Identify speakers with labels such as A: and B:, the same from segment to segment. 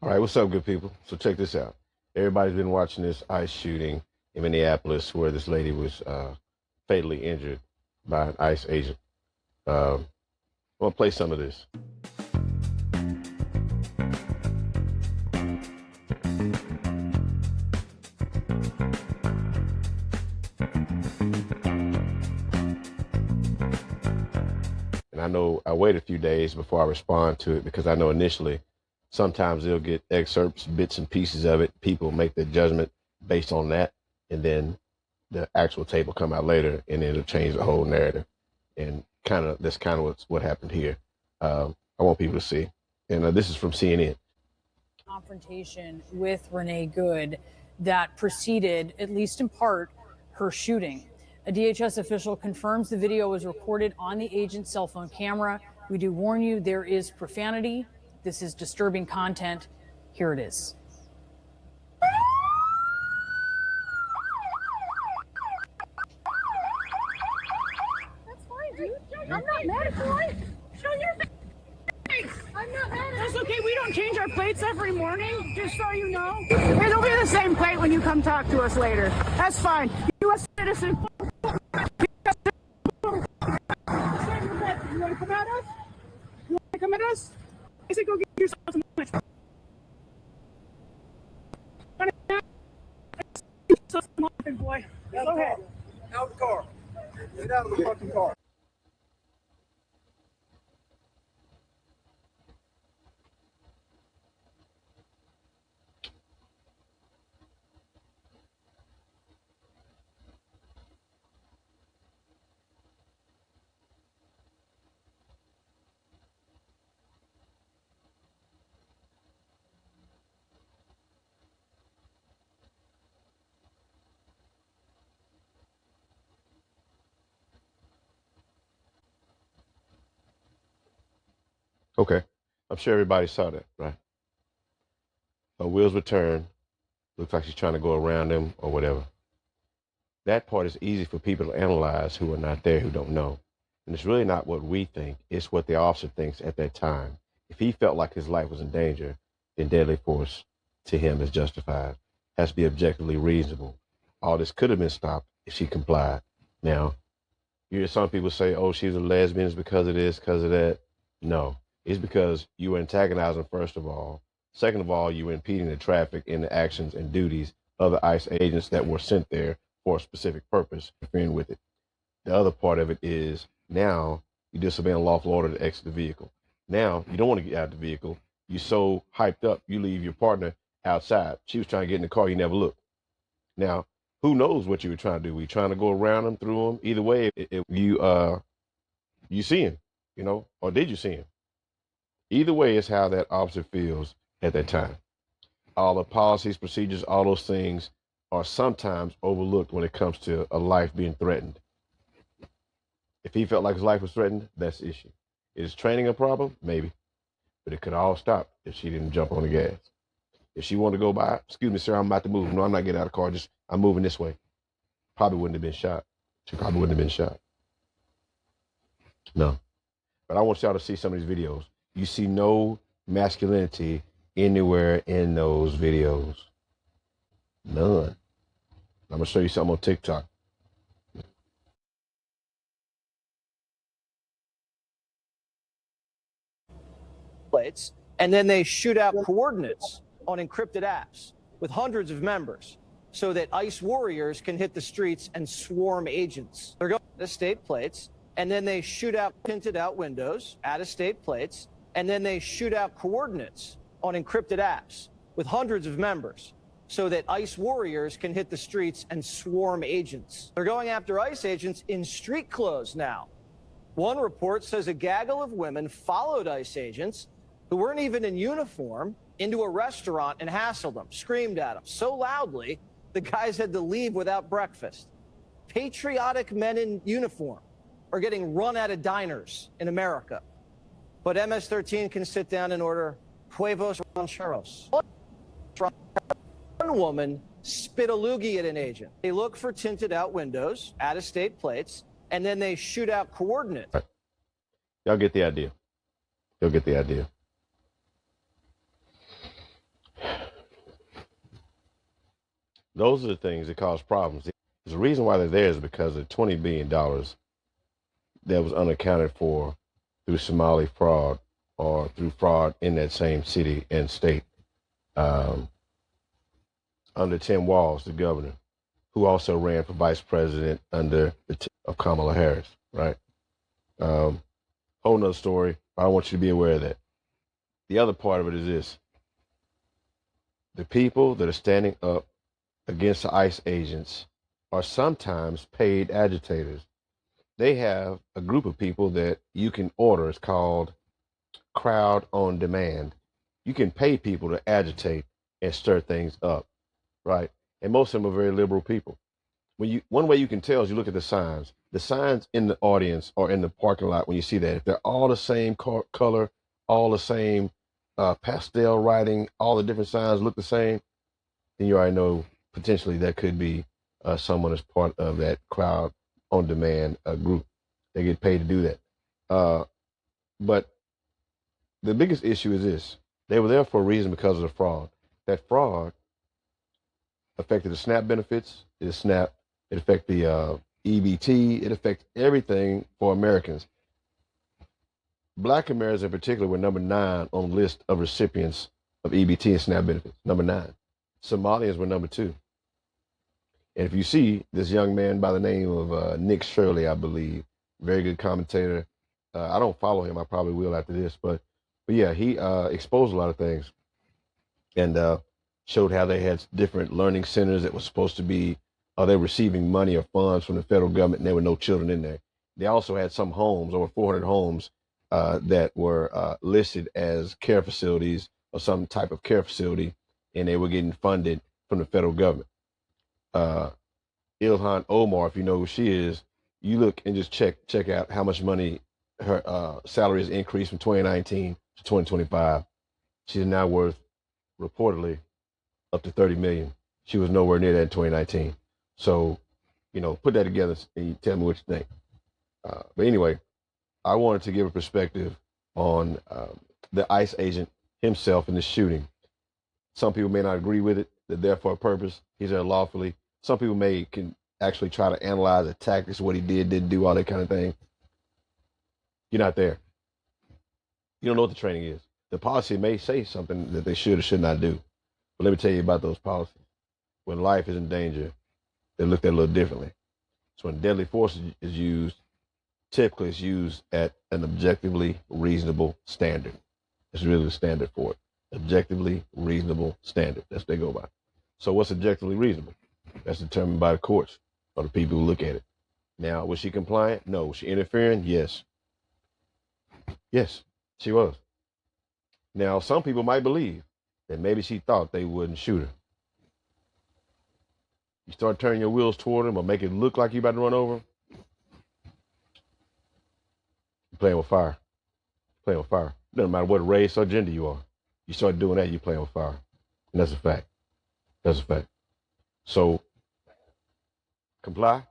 A: All right, what's up, good people? So check this out. Everybody's been watching this ICE shooting in Minneapolis where this lady was fatally injured by an ICE agent. I'm going to play some of this. And I know I wait a few days before I respond to it because I know initially sometimes they'll get excerpts, bits and pieces of it. People make their judgment based on that. And then the actual tape will come out later and it'll change the whole narrative. And that's kind of what happened here. I want people to see. And this is from CNN.
B: Confrontation with Renee Good that preceded, at least in part, her shooting. A DHS official confirms the video was recorded on the agent's cell phone camera. We do warn you, there is profanity. This is disturbing content. Here it is.
C: That's fine, dude. I'm not mad at you. Show your face. I'm not mad at you. That's okay. We don't change our plates every morning, just so you know. It'll be the same plate when you come talk to us later. That's fine. U.S. citizen. You want to come at us? You want to come at us? I said go get yourself some lunch. Boy. Go ahead.
D: Out of the car. Get out of the fucking car.
A: Okay. I'm sure everybody saw that, right? Her wheels were turned. Looks like she's trying to go around them or whatever. That part is easy for people to analyze who are not there, who don't know. And it's really not what we think. It's what the officer thinks at that time. If he felt like his life was in danger, then deadly force to him is justified. Has to be objectively reasonable. All this could have been stopped if she complied. Now, you hear some people say, oh, she's a lesbian, it's because of this, because of that. No. It's because you were antagonizing, first of all. Second of all, you were impeding the traffic in the actions and duties of the ICE agents that were sent there for a specific purpose, interfering with it. The other part of it is now you disobey a lawful order to exit the vehicle. Now you don't want to get out of the vehicle. You're so hyped up, you leave your partner outside. She was trying to get in the car, you never looked. Now, who knows what you were trying to do? Were you trying to go around him, through him? Either way, you see him, or did you see him? Either way is how that officer feels at that time. All the policies, procedures, all those things are sometimes overlooked when it comes to a life being threatened. If he felt like his life was threatened, that's the issue. Is training a problem? Maybe. But it could all stop if she didn't jump on the gas. If she wanted to go by, excuse me, sir, I'm about to move. No, I'm not getting out of the car. I'm moving this way. Probably wouldn't have been shot. She probably wouldn't have been shot. No. But I want y'all to see some of these videos. You see no masculinity anywhere in those videos. None. I'm going to show you something on TikTok.
E: Plates, and then they shoot out coordinates on encrypted apps with hundreds of members so that ICE warriors can hit the streets and swarm agents. They're going to state plates, and then they shoot out tinted out windows, out-of-state plates, and then they shoot out coordinates on encrypted apps with hundreds of members so that ICE warriors can hit the streets and swarm agents. They're going after ICE agents in street clothes now. One report says a gaggle of women followed ICE agents who weren't even in uniform into a restaurant and hassled them, screamed at them so loudly the guys had to leave without breakfast. Patriotic men in uniform are getting run out of diners in America. But MS-13 can sit down and order huevos rancheros. One woman spit a loogie at an agent. They look for tinted out windows, out-of-state plates, and then they shoot out coordinates.
A: Right. Y'all get the idea. You'll get the idea. Those are the things that cause problems. The reason why they're there is because of $20 billion that was unaccounted for through Somali fraud or through fraud in that same city and state. Under Tim Walz, the governor, who also ran for vice president under of Kamala Harris, right? Whole nother story. I want you to be aware of that. The other part of it is this. The people that are standing up against the ICE agents are sometimes paid agitators. They have a group of people that you can order. It's called crowd on demand. You can pay people to agitate and stir things up, right? And most of them are very liberal people. One way you can tell is you look at the signs. The signs in the audience or in the parking lot, when you see that, if they're all the same color, all the same pastel writing, all the different signs look the same, then you already know potentially that could be someone as part of that crowd on demand group. They get paid to do that. But the biggest issue is this. They were there for a reason because of the fraud. That fraud affected the SNAP benefits. It affected the EBT. It affects everything for Americans. Black Americans in particular were number 9 on the list of recipients of EBT and SNAP benefits. Number 9. Somalians were number 2. And if you see this young man by the name of Nick Shirley, I believe, very good commentator. I don't follow him. I probably will after this. But yeah, he exposed a lot of things and showed how they had different learning centers that were supposed to be, they were receiving money or funds from the federal government, and there were no children in there. They also had some homes, over 400 homes, that were listed as care facilities or some type of care facility, and they were getting funded from the federal government. Ilhan Omar, if you know who she is, you look and just check out how much money her salary has increased from 2019 to 2025. She's now worth reportedly up to 30 million. She was nowhere near that in 2019. So, put that together and you tell me what you think. But anyway, I wanted to give a perspective on the ICE agent himself in the shooting. Some people may not agree with it. They're there for a purpose. He's there lawfully. Some people can actually try to analyze the tactics, what he didn't do, all that kind of thing. You're not there. You don't know what the training is. The policy may say something that they should or should not do. But let me tell you about those policies. When life is in danger, they're looked at a little differently. So when deadly force is used, typically it's used at an objectively reasonable standard. It's really the standard for it. Objectively reasonable standard. That's what they go by. So what's objectively reasonable? That's determined by the courts or the people who look at it. Now, was she compliant? No. Was she interfering? Yes. Yes, she was. Now, some people might believe that maybe she thought they wouldn't shoot her. You start turning your wheels toward them or make it look like you're about to run over them, you're playing with fire. Playing with fire. Doesn't matter what race or gender you are. You start doing that, you're playing with fire. And that's a fact. That's a fact. So, comply.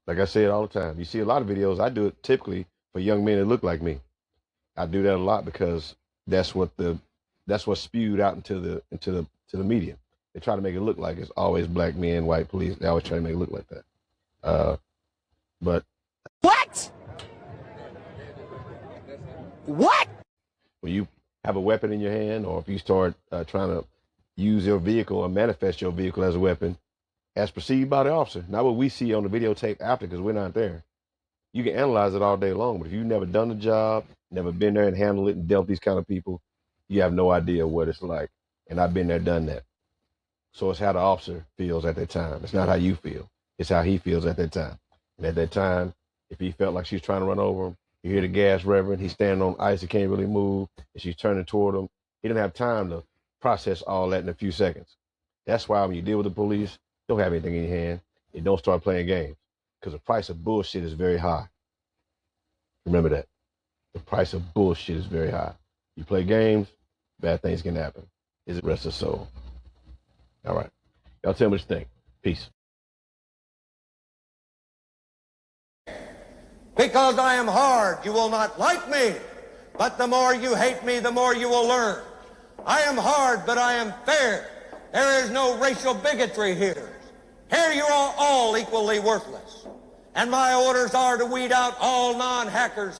A: Like I say it all the time. You see a lot of videos, I do it typically for young men that look like me. I do that a lot because that's what's spewed out into the media. They try to make it look like it's always black men, white police. They always try to make it look like that. But
E: What? What?
A: when you have a weapon in your hand, or if you start trying to use your vehicle or manifest your vehicle as a weapon, as perceived by the officer, not what we see on the videotape after, because we're not there. You can analyze it all day long, but if you've never done the job, never been there and handled it and dealt these kind of people, you have no idea what it's like. And I've been there, done that. So it's how the officer feels at that time. It's not how you feel. It's how he feels at that time. And at that time, if he felt like she's trying to run over him, you hear the gas revving, he's standing on ice, he can't really move, and she's turning toward him. He didn't have time to process all that in a few seconds. That's why when you deal with the police, don't have anything in your hand, and don't start playing games, because the price of bullshit is very high. Remember that. The price of bullshit is very high. You play games, bad things can happen. Is it rest of soul? All right. Y'all tell me what you think. Peace.
F: Because I am hard, you will not like me. But the more you hate me, the more you will learn. I am hard, but I am fair. There is no racial bigotry here. Here you are all equally worthless. And my orders are to weed out all non-hackers.